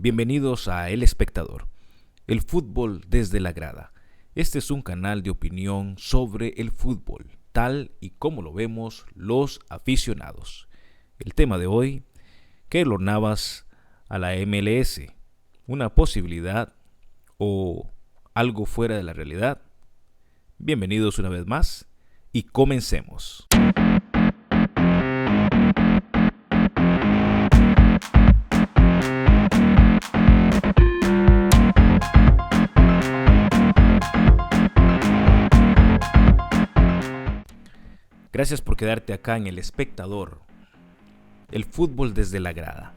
Bienvenidos a El Espectador, el fútbol desde la grada. Este es un canal de opinión sobre el fútbol, tal y como lo vemos los aficionados. El tema de hoy, Keylor Navas a la MLS, una posibilidad o algo fuera de la realidad. Bienvenidos una vez más y comencemos. Gracias por quedarte acá en El Espectador, el fútbol desde la grada.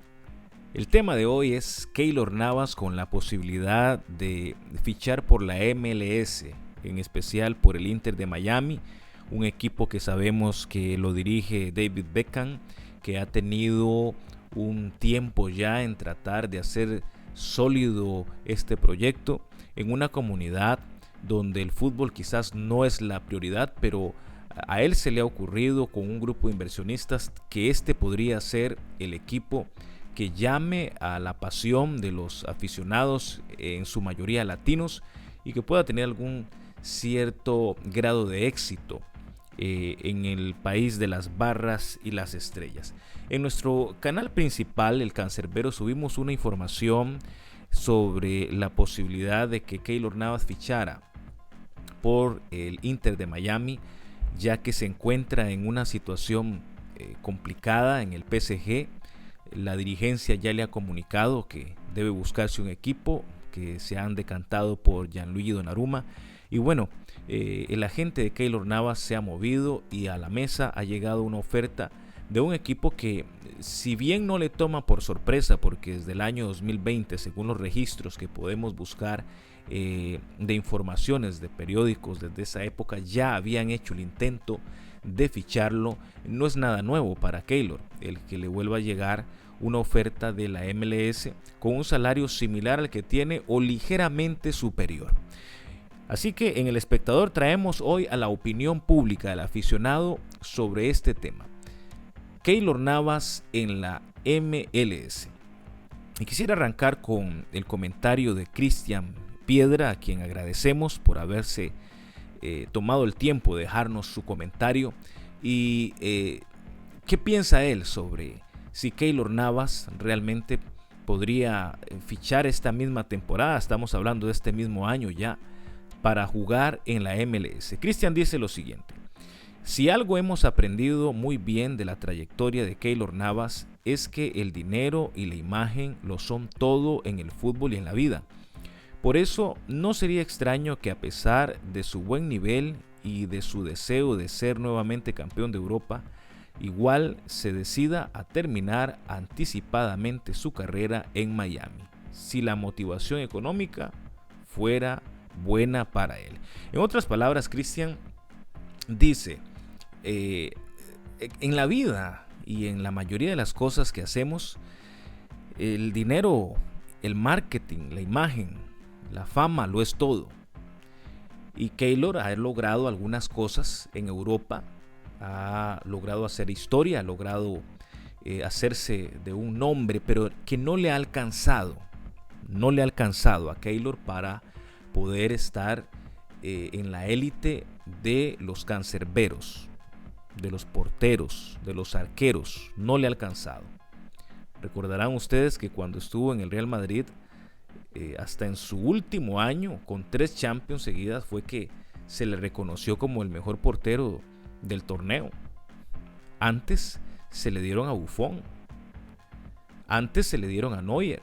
El tema de hoy es Keylor Navas con la posibilidad de fichar por la MLS, en especial por el Inter de Miami, un equipo que sabemos que lo dirige David Beckham, que ha tenido un tiempo ya en tratar de hacer sólido este proyecto en una comunidad donde el fútbol quizás no es la prioridad, pero a él se le ha ocurrido con un grupo de inversionistas que este podría ser el equipo que llame a la pasión de los aficionados, en su mayoría latinos, y que pueda tener algún cierto grado de éxito en el país de las barras y las estrellas. En nuestro canal principal, El Cancerbero, subimos una información sobre la posibilidad de que Keylor Navas fichara por el Inter de Miami, ya que se encuentra en una situación complicada en el PSG. La dirigencia ya le ha comunicado que debe buscarse un equipo, que se han decantado por Gianluigi Donnarumma. Y bueno, el agente de Keylor Navas se ha movido y a la mesa ha llegado una oferta de un equipo que, si bien no le toma por sorpresa, porque desde el año 2020, según los registros que podemos buscar de informaciones de periódicos desde esa época, ya habían hecho el intento de ficharlo, no es nada nuevo para Keylor el que le vuelva a llegar una oferta de la MLS con un salario similar al que tiene o ligeramente superior. Así que en El Espectador traemos hoy a la opinión pública del aficionado sobre este tema. Keylor Navas en la MLS. Y quisiera arrancar con el comentario de Cristian Piedra, a quien agradecemos por haberse tomado el tiempo de dejarnos su comentario. Y ¿qué piensa él sobre si Keylor Navas realmente podría fichar esta misma temporada? Estamos hablando de este mismo año ya, para jugar en la MLS. Cristian dice lo siguiente: si algo hemos aprendido muy bien de la trayectoria de Keylor Navas es que el dinero y la imagen lo son todo en el fútbol y en la vida. Por eso no sería extraño que, a pesar de su buen nivel y de su deseo de ser nuevamente campeón de Europa, igual se decida a terminar anticipadamente su carrera en Miami, si la motivación económica fuera buena para él. En otras palabras, Cristian dice, en la vida y en la mayoría de las cosas que hacemos, el dinero, el marketing, la imagen, la fama lo es todo. Y Keylor ha logrado algunas cosas en Europa, ha logrado hacer historia, ha logrado hacerse de un nombre, pero que no le ha alcanzado a Keylor para poder estar en la élite de los cancerberos, de los porteros, de los arqueros. No le ha alcanzado. Recordarán ustedes que cuando estuvo en el Real Madrid, hasta en su último año, con 3 Champions seguidas, fue que se le reconoció como el mejor portero del torneo. Antes se le dieron a Buffon, antes se le dieron a Neuer,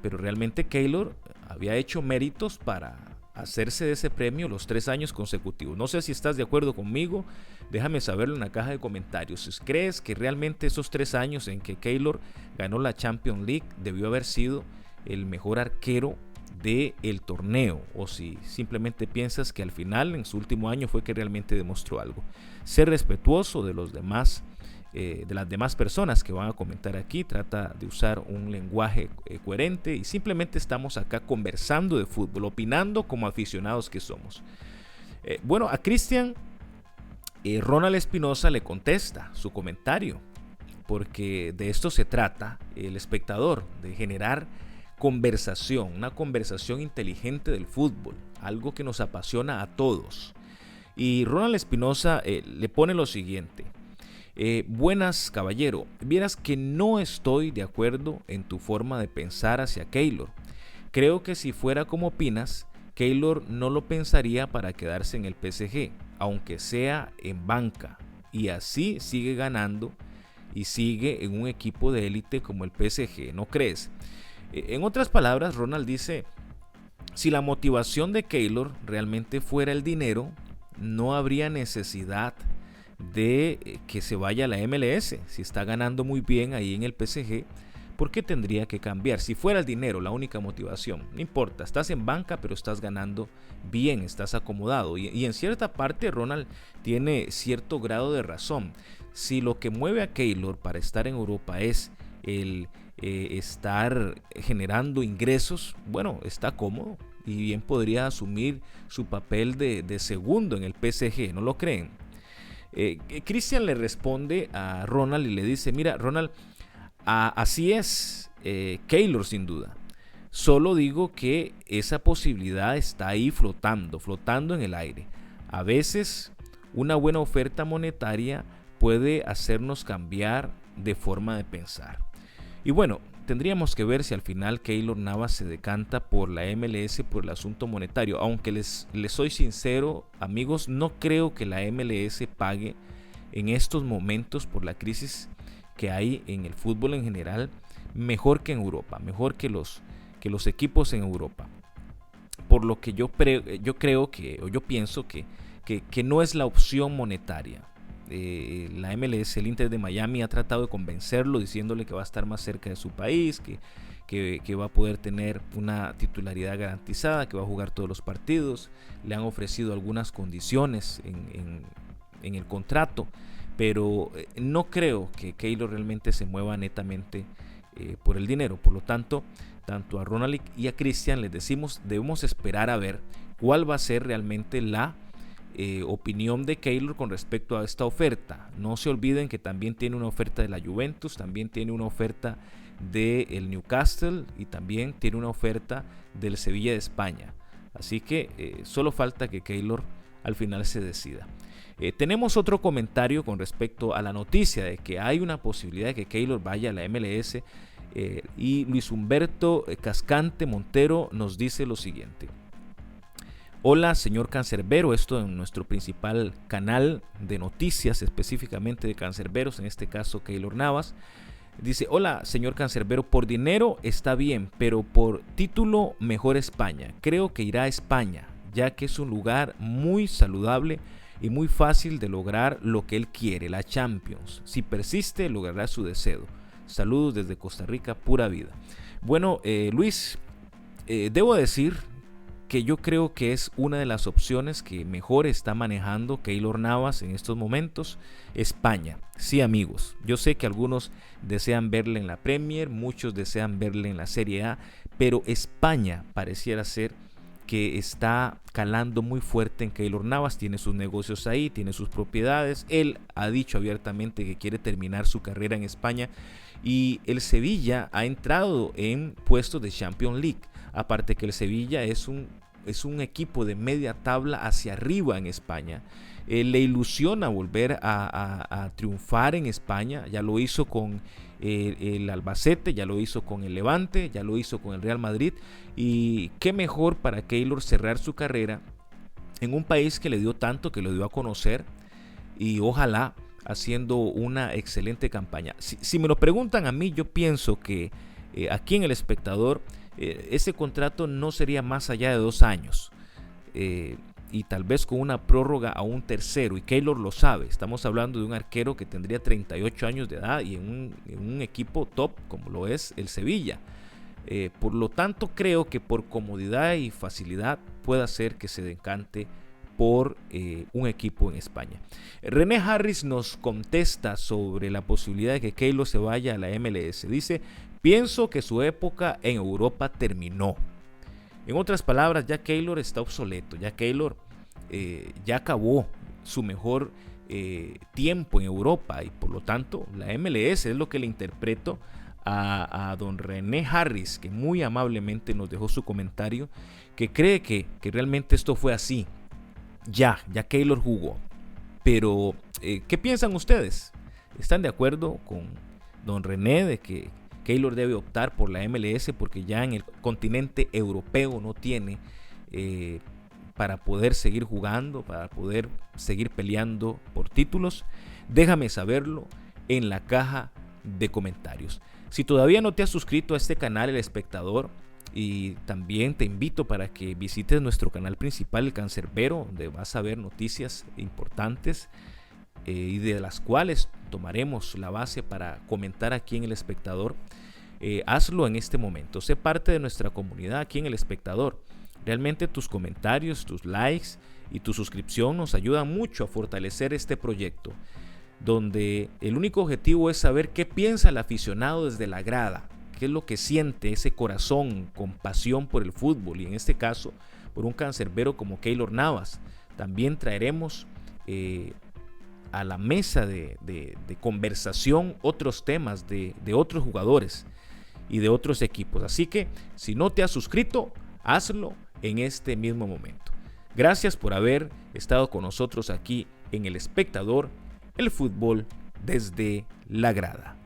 pero realmente Keylor había hecho méritos para hacerse de ese premio los 3 años consecutivos. No sé si estás de acuerdo conmigo, déjame saberlo en la caja de comentarios. Si crees que realmente esos 3 años en que Keylor ganó la Champions League debió haber sido el mejor arquero del torneo, o si simplemente piensas que al final, en su último año, fue que realmente demostró algo. Ser respetuoso de los demás, de las demás personas que van a comentar aquí. Trata de usar un lenguaje coherente, y simplemente estamos acá conversando de fútbol, opinando como aficionados que somos. Bueno, a Cristian, Ronald Espinosa le contesta su comentario. porque de esto se trata el espectador, de generar conversación, una conversación inteligente del fútbol, algo que nos apasiona a todos. Y Ronald Espinosa le pone lo siguiente: buenas, caballero, vieras que no estoy de acuerdo en tu forma de pensar hacia Keylor. Creo que si fuera como opinas, Keylor no lo pensaría para quedarse en el PSG, aunque sea en banca, y así sigue ganando y sigue en un equipo de élite como el PSG, ¿no crees? En otras palabras, Ronald dice: si la motivación de Keylor realmente fuera el dinero, no habría necesidad de que se vaya a la MLS. Si está ganando muy bien ahí en el PSG, ¿por qué tendría que cambiar? Si fuera el dinero la única motivación, no importa, estás en banca pero estás ganando bien, estás acomodado. Y en cierta parte Ronald tiene cierto grado de razón. Si lo que mueve a Keylor para estar en Europa es el estar generando ingresos, bueno, está cómodo y bien podría asumir su papel de segundo en el PSG, ¿no lo creen? Christian le responde a Ronald y le dice: mira, Ronald, así es, Keylor sin duda. Solo digo que esa posibilidad está ahí flotando en el aire. A veces una buena oferta monetaria puede hacernos cambiar de forma de pensar. Y bueno, tendríamos que ver si al final Keylor Navas se decanta por la MLS por el asunto monetario. Aunque les soy sincero, amigos, no creo que la MLS pague en estos momentos por la crisis que hay en el fútbol en general mejor que en Europa, mejor que los equipos en Europa. Por lo que yo pienso que no es la opción monetaria. La MLS, el Inter de Miami, ha tratado de convencerlo diciéndole que va a estar más cerca de su país, que va a poder tener una titularidad garantizada, que va a jugar todos los partidos. Le han ofrecido algunas condiciones en el contrato, pero no creo que Keylor realmente se mueva netamente por el dinero. Por lo tanto, tanto a Ronald y a Christian les decimos: debemos esperar a ver cuál va a ser realmente la opinión de Keylor con respecto a esta oferta. No se olviden que también tiene una oferta de la Juventus, también tiene una oferta del Newcastle y también tiene una oferta del Sevilla de España. Así que solo falta que Keylor al final se decida. Tenemos otro comentario con respecto a la noticia de que hay una posibilidad de que Keylor vaya a la MLS, y Luis Humberto Cascante Montero nos dice lo siguiente: hola, señor Cancerbero, esto en nuestro principal canal de noticias, específicamente de cancerberos, en este caso Keylor Navas. Dice: hola, señor Cancerbero, por dinero está bien, pero por título mejor España. Creo que irá a España, ya que es un lugar muy saludable y muy fácil de lograr lo que él quiere, la Champions. Si persiste, logrará su deseo. Saludos desde Costa Rica, pura vida. Bueno, Luis, debo decir que yo creo que es una de las opciones que mejor está manejando Keylor Navas en estos momentos. España, sí, amigos, yo sé que algunos desean verle en la Premier, muchos desean verle en la Serie A, pero España pareciera ser que está calando muy fuerte en Keylor Navas. Tiene sus negocios ahí, tiene sus propiedades. Él ha dicho abiertamente que quiere terminar su carrera en España, y el Sevilla ha entrado en puestos de Champions League. Aparte que el Sevilla es un equipo de media tabla hacia arriba en España. Le ilusiona volver a triunfar en España. Ya lo hizo con el Albacete, ya lo hizo con el Levante, ya lo hizo con el Real Madrid. Y qué mejor para Keylor cerrar su carrera en un país que le dio tanto, que lo dio a conocer, y ojalá haciendo una excelente campaña. Si me lo preguntan a mí, yo pienso que aquí en El Espectador ese contrato no sería más allá de 2 años, y tal vez con una prórroga a un tercero, y Keylor lo sabe. Estamos hablando de un arquero que tendría 38 años de edad y en un equipo top como lo es el Sevilla. Por lo tanto, creo que por comodidad y facilidad puede hacer que se decante por un equipo en España. René Harris nos contesta sobre la posibilidad de que Keylor se vaya a la MLS. Dice: pienso que su época en Europa terminó. En otras palabras, ya Keylor está obsoleto, ya Keylor ya acabó su mejor tiempo en Europa, y por lo tanto la MLS es lo que le interpreto a don René Harris, que muy amablemente nos dejó su comentario, que cree que realmente esto fue así. Ya Keylor jugó. Pero, ¿qué piensan ustedes? ¿Están de acuerdo con don René de que Keylor debe optar por la MLS porque ya en el continente europeo no tiene para poder seguir jugando, para poder seguir peleando por títulos? Déjame saberlo en la caja de comentarios. Si todavía no te has suscrito a este canal, El Espectador, y también te invito para que visites nuestro canal principal, El Cancerbero, donde vas a ver noticias importantes y de las cuales tomaremos la base para comentar aquí en El Espectador. Hazlo en este momento, sé parte de nuestra comunidad aquí en El Espectador. Realmente tus comentarios, tus likes y tu suscripción nos ayudan mucho a fortalecer este proyecto, donde el único objetivo es saber qué piensa el aficionado desde la grada, qué es lo que siente ese corazón con pasión por el fútbol, y en este caso por un cancerbero como Keylor Navas. También traeremos a la mesa de conversación otros temas de otros jugadores y de otros equipos. Así que si no te has suscrito, hazlo en este mismo momento. Gracias por haber estado con nosotros aquí en El Espectador, el fútbol desde la grada.